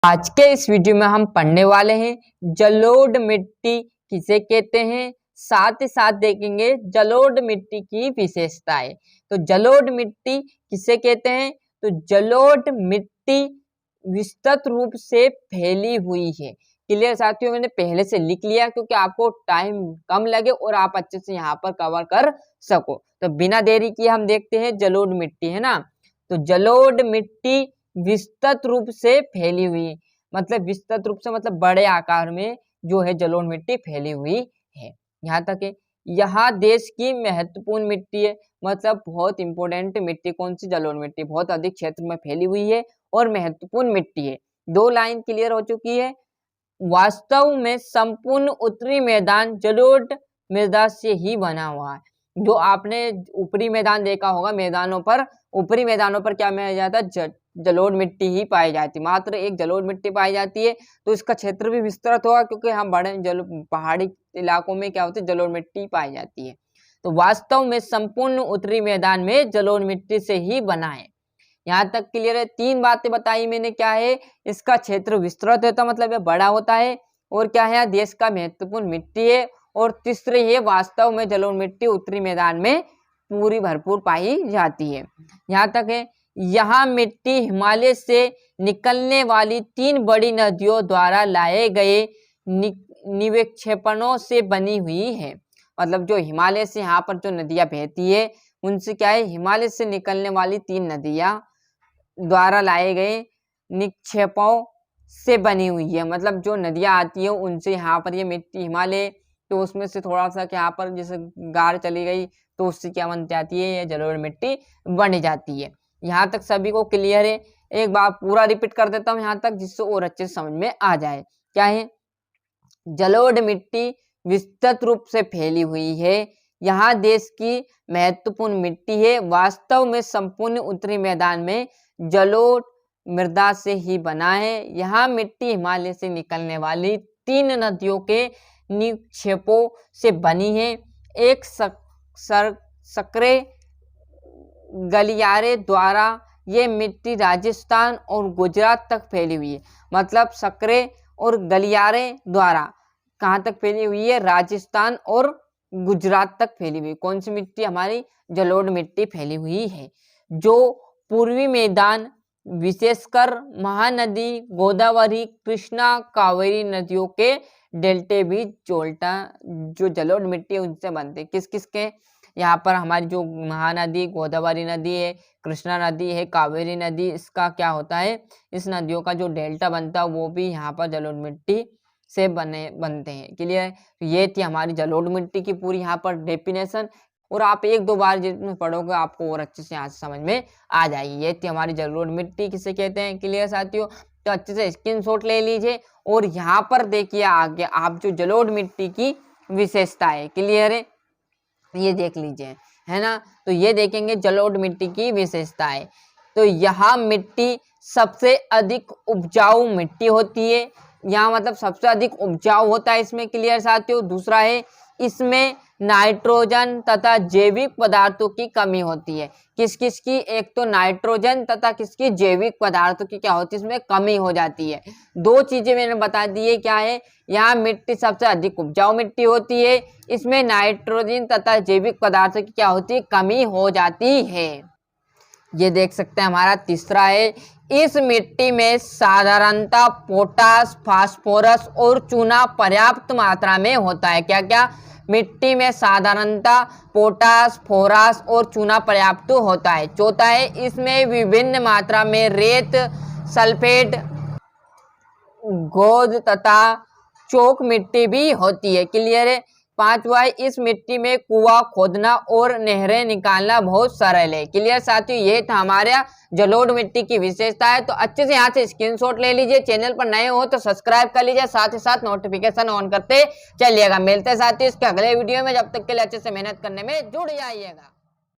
आज के इस वीडियो में हम पढ़ने वाले हैं जलोढ़ मिट्टी किसे कहते हैं, साथ ही साथ देखेंगे जलोढ़ मिट्टी की विशेषताएं। तो जलोढ़ मिट्टी किसे कहते हैं, तो जलोढ़ मिट्टी विस्तृत रूप से फैली हुई है। क्लियर साथियों, मैंने पहले से लिख लिया क्योंकि आपको टाइम कम लगे और आप अच्छे से यहाँ पर कवर कर सको। तो बिना देरी किए हम देखते हैं जलोढ़ मिट्टी, है ना। तो जलोढ़ मिट्टी विस्तृत रूप से फैली हुई, मतलब विस्तृत रूप से मतलब बड़े आकार में जो है जलोढ़ मिट्टी फैली हुई है। यहाँ तक है। यहाँ देश की महत्वपूर्ण मिट्टी है, मतलब बहुत इंपॉर्टेंट मिट्टी कौन सी, जलोढ़ मिट्टी बहुत अधिक क्षेत्र में फैली हुई है और महत्वपूर्ण मिट्टी है। 2 लाइन क्लियर हो चुकी है। वास्तव में संपूर्ण उत्तरी मैदान जलोढ़ मृदा से ही बना हुआ है। जो आपने ऊपरी मैदान देखा होगा, मैदानों पर ऊपरी मैदानों पर क्या मिल जाता है, जलोढ़ मिट्टी ही पाई जाती है। मात्र एक जलोढ़ मिट्टी पाई जाती है, तो इसका क्षेत्र भी विस्तृत होगा क्योंकि हम बड़े पहाड़ी इलाकों में क्या होती है, जलोढ़ मिट्टी पाई जाती है। तो वास्तव में संपूर्ण उत्तरी मैदान में जलोढ़ मिट्टी से ही बना है। यहाँ तक क्लियर है। 3 बातें बताई मैंने, क्या है, इसका क्षेत्र विस्तृत होता मतलब ये बड़ा होता है, और क्या है, देश का महत्वपूर्ण मिट्टी है, और तीसरी है वास्तव में जलोढ़ मिट्टी उत्तरी मैदान में पूरी भरपूर पाई जाती है। यहाँ तक है। यहाँ मिट्टी हिमालय से निकलने वाली 3 बड़ी नदियों द्वारा लाए गए निक्षेपणों से बनी हुई है। मतलब जो हिमालय से यहाँ पर जो नदियां बहती है उनसे क्या है, हिमालय से निकलने वाली 3 नदियां द्वारा लाए गए निक्षेपों से बनी हुई है। मतलब जो नदियां आती है उनसे यहाँ पर ये मिट्टी हिमालय, तो उसमें से थोड़ा सा यहाँ पर जैसे गार चली गई तो उससे क्या बन जाती है, ये जलोढ़ मिट्टी बन जाती है। यहाँ तक सभी को क्लियर है। एक बार पूरा रिपीट कर देता हूँ यहाँ तक, जिससे और अच्छे से समझ में आ जाए। क्या है, जलोढ़ मिट्टी विस्तृत रूप से फैली हुई है। यहाँ देश की महत्वपूर्ण मिट्टी है। वास्तव में संपूर्ण उत्तरी मैदान में जलोढ़ मृदा से ही बना है। यहाँ मिट्टी हिमालय से निकलने वाली 3 नदियों के निक्षेपों से बनी है। एक सक्रिय गलियारे द्वारा ये मिट्टी राजस्थान और गुजरात तक फैली हुई है। मतलब सक्रिय और गलियारे द्वारा कहाँ तक फैली हुई है, राजस्थान और गुजरात तक फैली हुई। कौन सी मिट्टी, हमारी जलोढ़ मिट्टी फैली हुई है। जो पूर्वी मैदान विशेषकर महानदी गोदावरी कृष्णा कावेरी नदियों के डेल्टे भी जो जलोढ़ मिट्टी है उनसे बनते। किस किस के, यहाँ पर हमारी जो महानदी गोदावरी नदी है, कृष्णा नदी है, कावेरी नदी, इसका क्या होता है, इस नदियों का जो डेल्टा बनता है वो भी यहाँ पर जलोढ़ मिट्टी से बनते हैं। क्लियर। ये थी हमारी जलोढ़ मिट्टी की पूरी यहाँ पर डेफिनेशन, और आप 1-2 बार जितने पढ़ोगे आपको और अच्छे से यहाँ से समझ में आ जाएगी। ये थी हमारी जलोढ़ मिट्टी किसे कहते हैं। क्लियर साथियों, तो अच्छे से स्क्रीनशॉट ले लीजिए और यहाँ पर देखिए आगे आप जो जलोढ़ मिट्टी की विशेषता है, क्लियर है, ये देख लीजिए, है ना। तो ये देखेंगे जलोढ़ मिट्टी की विशेषताएं। तो यहाँ मिट्टी सबसे अधिक उपजाऊ मिट्टी होती है। यहाँ मतलब सबसे अधिक उपजाऊ होता है इसमें। क्लियर साथियों। दूसरा है, इसमें नाइट्रोजन तथा जैविक पदार्थों की कमी होती है। किस किस की, एक तो नाइट्रोजन तथा किसकी, जैविक पदार्थों की क्या होती है, इसमें कमी हो जाती है। 2 चीजें मैंने बता दी है। क्या है, यहाँ मिट्टी सबसे अधिक उपजाऊ मिट्टी होती है, इसमें नाइट्रोजन तथा जैविक पदार्थों की क्या होती है, कमी हो जाती है। ये देख सकते हैं। हमारा तीसरा है, इस मिट्टी में साधारणतः पोटास, फास्फोरस और चूना पर्याप्त मात्रा में होता है। क्या क्या, मिट्टी में साधारणतः पोटास, फोरास और चूना पर्याप्त होता है। चौथा है, इसमें विभिन्न मात्रा में रेत, सल्फेट, गोद तथा चौक मिट्टी भी होती है। क्लियर है। 5वां, इस मिट्टी में कुआं खोदना और नहरें निकालना बहुत सरल है। क्लियर साथियों, ये था हमारा जलोढ़ मिट्टी की विशेषता है। तो अच्छे से यहाँ से स्क्रीनशॉट ले लीजिए। चैनल पर नए हो तो सब्सक्राइब कर लीजिए, साथ ही साथ नोटिफिकेशन ऑन करते चलिएगा। मिलते हैं साथियों इसके अगले वीडियो में। जब तक के लिए अच्छे से मेहनत करने में जुड़ जाइएगा।